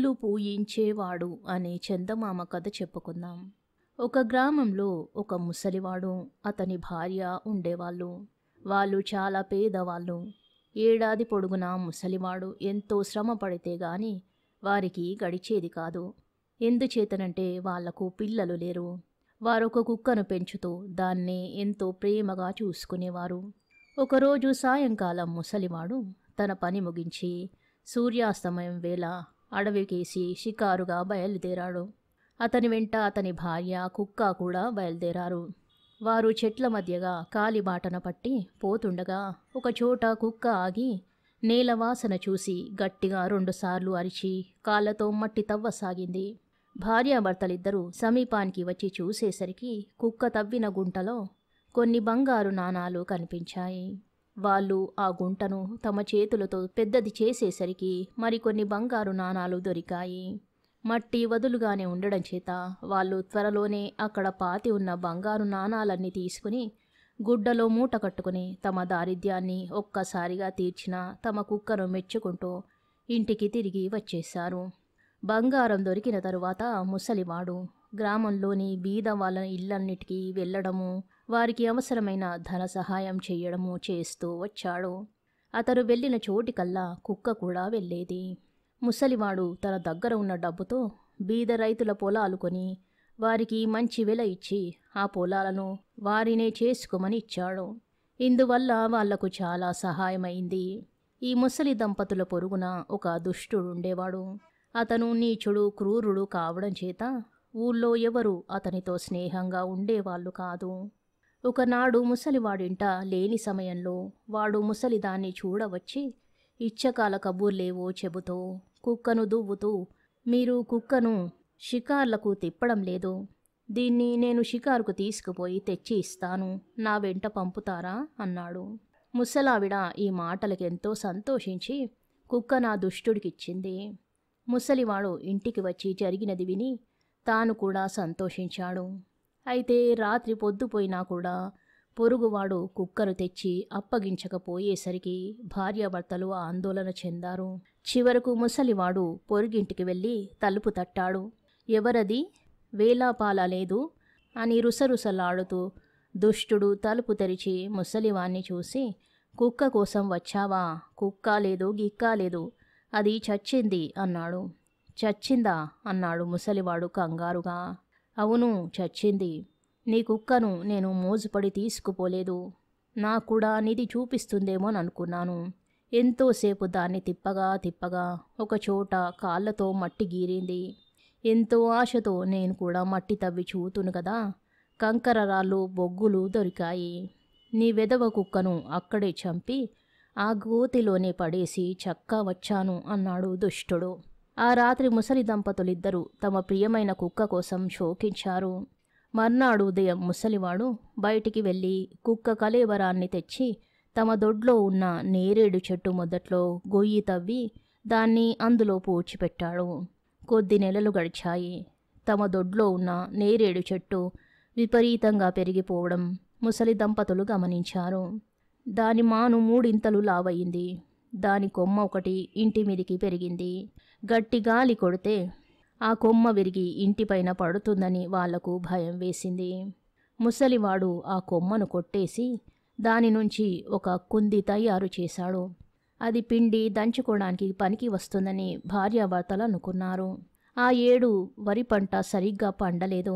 పువ్వులు పూయించేవాడు అనే చందమామ కథ చెప్పుకుందాం. ఒక గ్రామంలో ఒక ముసలివాడు, అతని భార్య ఉండేవాళ్ళు. వాళ్ళు చాలా పేదవాళ్ళు. ఏడాది పొడుగునా ముసలివాడు ఎంతో శ్రమ పడితే గాని వారికి గడిచేది కాదు. ఎందుచేతనంటే వాళ్లకు పిల్లలు లేరు. వారొక కుక్కను పెంచుతూ దాన్నే ఎంతో ప్రేమగా చూసుకునేవారు. ఒకరోజు సాయంకాలం ముసలివాడు తన పని ముగించి సూర్యాస్తమయం వేళ అడవికేసి షికారుగా బయలుదేరాడు. అతని వెంట అతని భార్య, కుక్క కూడా బయలుదేరారు. వారు చెట్ల మధ్యగా కాలిబాటన పట్టి పోతుండగా ఒకచోట కుక్క ఆగి నేలవాసన చూసి గట్టిగా 2 సార్లు అరిచి కాళ్లతో మట్టి తవ్వసాగింది. భార్యాభర్తలిద్దరూ సమీపానికి వచ్చి చూసేసరికి కుక్క తవ్విన గుంటలో కొన్ని బంగారు నాణాలు కనిపించాయి. వాళ్ళు ఆ గుంటను తమ చేతులతో పెద్దది చేసేసరికి మరికొన్ని బంగారు నాణాలు దొరికాయి. మట్టి వదులుగానే ఉండడం చేత వాళ్ళు త్వరలోనే అక్కడ పాతి ఉన్న బంగారు నాణాలన్నీ తీసుకుని గుడ్డలో మూట కట్టుకుని తమ దారిద్ర్యాన్ని ఒక్కసారిగా తీర్చిన తమ కుక్కను మెచ్చుకుంటూ ఇంటికి తిరిగి వచ్చేశారు. బంగారం దొరికిన తరువాత ముసలివాడు గ్రామంలోని బీద వాళ్ళ ఇళ్లన్నిటికీ వెళ్ళడము, వారికి అవసరమైన ధన సహాయం చేయడము చేస్తూ వచ్చాడు. అతను వెళ్ళిన చోటికల్లా కుక్క కూడా వెళ్ళేది. ముసలివాడు తన దగ్గర ఉన్న డబ్బుతో బీద రైతుల పొలాలు కొని వారికి మంచి వెల ఇచ్చి ఆ పొలాలను వారినే చేసుకోమని ఇచ్చాడు. ఇందువల్ల వాళ్లకు చాలా సహాయమైంది. ఈ ముసలి దంపతుల పొరుగున ఒక దుష్టుడుండేవాడు. అతను నీచుడు, క్రూరుడు కావడం చేత ఊళ్ళో ఎవరు అతనితో స్నేహంగా ఉండేవాళ్ళు కాదు. ఒకనాడు ముసలివాడింట లేని సమయంలో వాడు ముసలిదాన్ని చూడవచ్చి ఇచ్చకాల కబూర్లేవో చెబుతూ కుక్కను దువ్వుతూ, మీరు కుక్కను షికార్లకు తిప్పడం లేదు, దీన్ని నేను షికారుకు తీసుకుపోయి తెచ్చి ఇస్తాను, నా వెంట పంపుతారా అన్నాడు. ముసలావిడ ఈ మాటలకెంతో సంతోషించి కుక్క నా దుష్టుడికిచ్చింది. ముసలివాడు ఇంటికి వచ్చి జరిగినది విని తాను కూడా సంతోషించాడు. అయితే రాత్రి పొద్దుపోయినా కూడా పొరుగువాడు కుక్కను తెచ్చి అప్పగించకపోయేసరికి భార్యాభర్తలు ఆందోళన చెందారు. చివరకు ముసలివాడు పొరుగింటికి వెళ్ళి తలుపు తట్టాడు. ఎవరది, వేలాపాలా లేదు అని రుసరుసలాడుతూ దుష్టుడు తలుపు తెరిచి ముసలివాణ్ణి చూసి, కుక్క కోసం వచ్చావా? కుక్క లేదు, గిక్కా లేదు, అది చచ్చింది అన్నాడు. చచ్చిందా అన్నాడు ముసలివాడు కంగారుగా. అవును, చచ్చింది. నీ కుక్కను నేను మోజుపడి తీసుకుపోలేదు. నాకు కూడా నిధి చూపిస్తుందేమోననుకున్నాను. ఎంతోసేపు దాన్ని తిప్పగా ఒకచోట కాళ్ళతో మట్టి గీరింది. ఎంతో ఆశతో నేను కూడా మట్టి తవ్వి చూతును కదా, కంకరరాళ్ళు, బొగ్గులు దొరికాయి. నీ వెధవ కుక్కను అక్కడే చంపి ఆ గోతిలోనే పడేసి చక్కా వచ్చాను అన్నాడు దుష్టుడు. ఆ రాత్రి ముసలి దంపతులిద్దరూ తమ ప్రియమైన కుక్క కోసం శోకించారు. మర్నాడు ఉదయం ముసలివాడు బయటికి వెళ్ళి కుక్క కళేబరాన్ని తెచ్చి తమ దొడ్లో ఉన్న నేరేడు చెట్టు మొదట్లో గొయ్యి తవ్వి దాన్ని అందులో పూడ్చిపెట్టాడు. కొద్ది నెలలు గడిచాయి. తమ దొడ్లో ఉన్న నేరేడు చెట్టు విపరీతంగా పెరిగిపోవడం ముసలి దంపతులు గమనించారు. దాని మాను 3 ఇంతలు లావయింది. దాని కొమ్మ ఒకటి ఇంటి మీదికి పెరిగింది. గట్టి గాలి కొడితే ఆ కొమ్మ విరిగి ఇంటిపైన పడుతుందని వాళ్లకు భయం వేసింది. ముసలివాడు ఆ కొమ్మను కొట్టేసి దాని నుంచి ఒక కుంది తయారు చేశాడు. అది పిండి దంచుకోవడానికి పనికి వస్తుందని భార్యాభర్తలు అనుకున్నారు. ఆ ఏడు వరి పంట సరిగ్గా పండలేదు.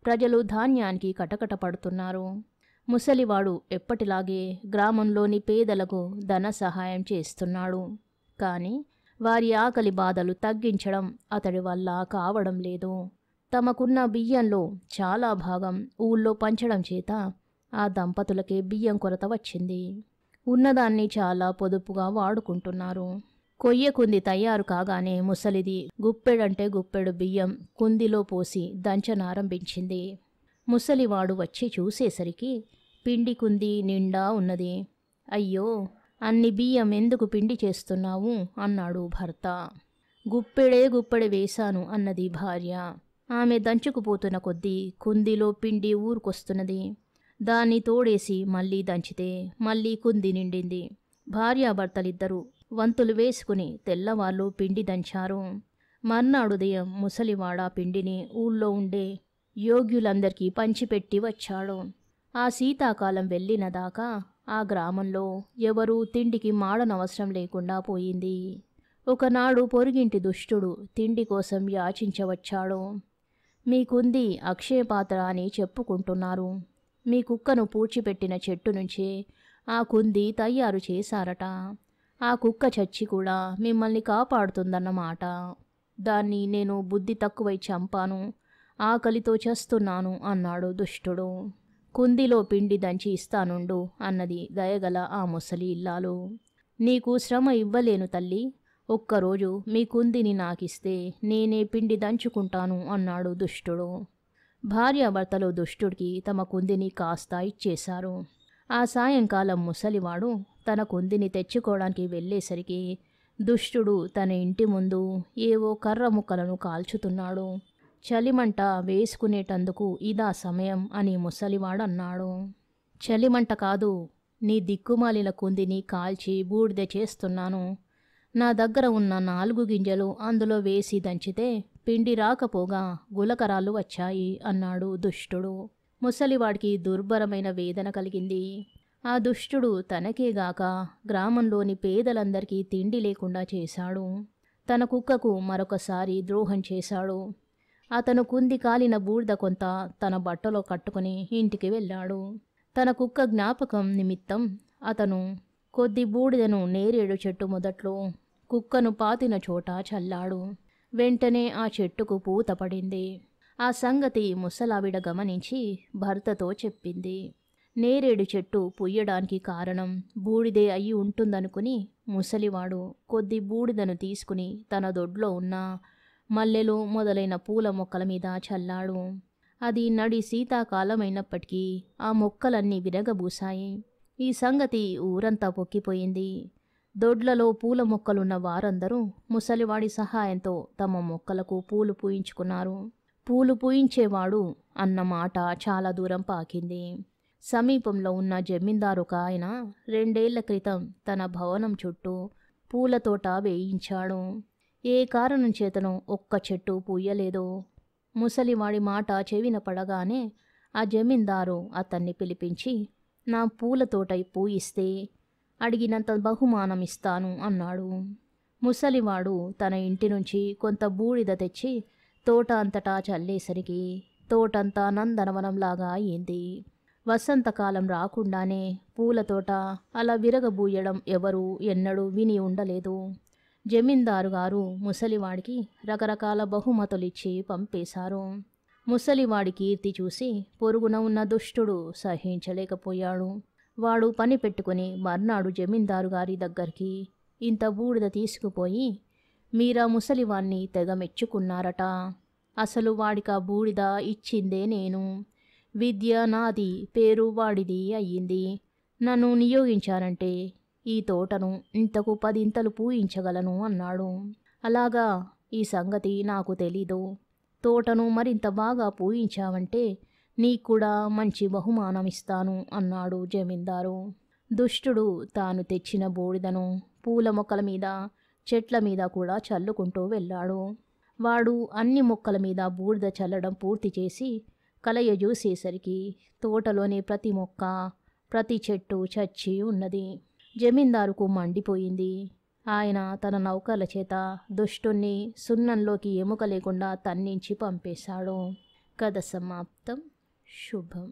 ప్రజలు ధాన్యానికి కటకట పడుతున్నారు. ముసలివాడు ఎప్పటిలాగే గ్రామంలోని పేదలకు ధన సహాయం చేస్తున్నాడు. కానీ వారి ఆకలి బాధలు తగ్గించడం అతడి వల్ల కావడం లేదు. తమకున్న బియ్యంలో చాలా భాగం ఊళ్ళో పంచడం చేత ఆ దంపతులకే బియ్యం కొరత వచ్చింది. ఉన్నదాన్ని చాలా పొదుపుగా వాడుకుంటున్నారు. కొయ్య కుంది తయారు కాగానే ముసలిది గుప్పెడంటే గుప్పెడు బియ్యం కుందిలో పోసి దంచనారంభించింది. ముసలివాడు వచ్చి చూసేసరికి పిండి కుంది నిండా ఉన్నది. అయ్యో, అన్ని బియ్యం ఎందుకు పిండి చేస్తున్నావు అన్నాడు భర్త. గుప్పెడే వేశాను అన్నది భార్య. ఆమె దంచుకుపోతున్న కొద్దీ కుందిలో పిండి ఊరుకొస్తున్నది. దాన్ని తోడేసి మళ్ళీ దంచితే మళ్ళీ కుంది నిండింది. భార్యాభర్తలిద్దరూ వంతులు వేసుకుని తెల్లవాళ్ళు పిండి దంచారు. మర్నాడు ఉదయం ముసలివాడ పిండిని ఊళ్ళో ఉండే యోగ్యులందరికీ పంచిపెట్టి వచ్చాడు. ఆ శీతాకాలం వెళ్ళిన దాకా ఆ గ్రామంలో ఎవరూ తిండికి మాడనవసరం లేకుండా పోయింది. ఒకనాడు పొరుగింటి దుష్టుడు తిండి కోసం యాచించవచ్చాడు. మీకుంది అక్షయపాత్ర అని చెప్పుకుంటున్నారు. మీ కుక్కను పూడ్చిపెట్టిన చెట్టు నుంచే ఆ కుంది తయారు చేశారట. ఆ కుక్క చచ్చి కూడా మిమ్మల్ని కాపాడుతుందన్నమాట. దాన్ని నేను బుద్ధి తక్కువై చంపాను, ఆకలితో చేస్తున్నాను అన్నాడు దుష్టుడు. కుందిలో పిండి దంచి ఇస్తానుండు అన్నది దయగల ఆ ముసలి ఇల్లాలు. నీకు శ్రమ ఇవ్వలేను తల్లి, ఒక్కరోజు మీ కుందిని నాకిస్తే నేనే పిండి దంచుకుంటాను అన్నాడు దుష్టుడు. భార్యాభర్తలు దుష్టుడికి తమ కుందిని కాస్త ఇచ్చేశారు. ఆ సాయంకాలం ముసలివాడు తన కుందిని తెచ్చుకోవడానికి వెళ్ళేసరికి దుష్టుడు తన ఇంటి ముందు ఏవో కర్ర ముక్కలను కాల్చుతున్నాడు. చలిమంట వేసుకునేటందుకు ఇదా సమయం అని ముసలివాడన్నాడు. చలిమంట కాదు, నీ దిక్కుమాలిన కుందిని కాల్చి బూడిద చేస్తున్నాను. నా దగ్గర ఉన్న 4 గింజలు అందులో వేసి దంచితే పిండి రాకపోగా గులకరాళ్ళు వచ్చాయి అన్నాడు దుష్టుడు. ముసలివాడికి దుర్భరమైన వేదన కలిగింది. ఆ దుష్టుడు తనకేగాక గ్రామంలోని పేదలందరికీ తిండి లేకుండా చేశాడు. తన కుక్కకు మరొకసారి ద్రోహం చేశాడు. అతను కుంది కాలిన బూడిద కొంత తన బట్టలో కట్టుకుని ఇంటికి వెళ్ళాడు. తన కుక్క జ్ఞాపకం నిమిత్తం అతను కొద్ది బూడిదను నేరేడు చెట్టు మొదట్లో కుక్కను పాతిన చోట చల్లాడు. వెంటనే ఆ చెట్టుకు పూత పడింది. ఆ సంగతి ముసలావిడ గమనించి భర్తతో చెప్పింది. నేరేడు చెట్టు పుయ్యడానికి కారణం బూడిదే అయి ఉంటుందనుకుని ముసలివాడు కొద్ది బూడిదను తీసుకుని తన దొడ్లో ఉన్న మల్లెలు మొదలైన పూల మొక్కల మీద చల్లాడు. అది నడి శీతాకాలమైనప్పటికీ ఆ మొక్కలన్నీ విరగబూసాయి. ఈ సంగతి ఊరంతా పొక్కిపోయింది. దొడ్లలో పూల మొక్కలున్న వారందరూ ముసలివాడి సహాయంతో తమ మొక్కలకు పూలు పూయించుకున్నారు. పూలు పూయించేవాడు అన్న మాట చాలా దూరం పాకింది. సమీపంలో ఉన్న జమీందారు ఒక ఆయన 2 ఏళ్ల క్రితం తన భవనం చుట్టూ పూల తోట వేయించాడు. ఏ కారణం చేతనో ఒక్క చెట్టు పూయలేదు. ముసలివాడి మాట చెవిన పడగానే ఆ జమీందారు అతన్ని పిలిపించి, నా పూల తోట పూయిస్తే అడిగినంత బహుమానం ఇస్తాను అన్నాడు. ముసలివాడు తన ఇంటి నుంచి కొంత బూడిద తెచ్చి తోట అంతటా చల్లేసరికి తోటంతా నందనవనంలాగా అయింది. వసంతకాలం రాకుండానే పూలతోట అలా విరగబూయడం ఎవరూ ఎన్నడూ విని ఉండలేదు. జమీందారు గారు ముసలివాడికి రకరకాల బహుమతులిచ్చి పంపేశారు. ముసలివాడి కీర్తి చూసి పొరుగున ఉన్న దుష్టుడు సహించలేకపోయాడు. వాడు పని పెట్టుకుని మర్నాడు జమీందారు గారి దగ్గరికి ఇంత బూడిద తీసుకుపోయి, మీరా ముసలివాణ్ణి తెగ మెచ్చుకున్నారట. అసలు వాడికా బూడిద ఇచ్చిందే నేను. విద్య నాది, పేరు వాడిది అయ్యింది. నన్ను నియోగించారంటే ఈ తోటను ఇంతకు 10 ఇంతలు పూయించగలను అన్నాడు. అలాగా, ఈ సంగతి నాకు తెలీదు. తోటను మరింత బాగా పూయించావంటే నీకు కూడా మంచి బహుమానం ఇస్తాను అన్నాడు జమీందారు. దుష్టుడు తాను తెచ్చిన బూడిదను పూల మొక్కల మీద, చెట్ల మీద కూడా చల్లుకుంటూ వెళ్ళాడు. వాడు అన్ని మొక్కల మీద బూడిద చల్లడం పూర్తి చేసి కలయజూసేసరికి తోటలోని ప్రతి మొక్క, ప్రతి చెట్టు చచ్చి ఉన్నది. జమీందారుకు మండిపోయింది. ఆయన తన నౌకర్ల చేత దుష్టుణ్ణి సున్నంలోకి ఎముక లేకుండా తన్నించి పంపేశాడు. కథ సమాప్తం. శుభం.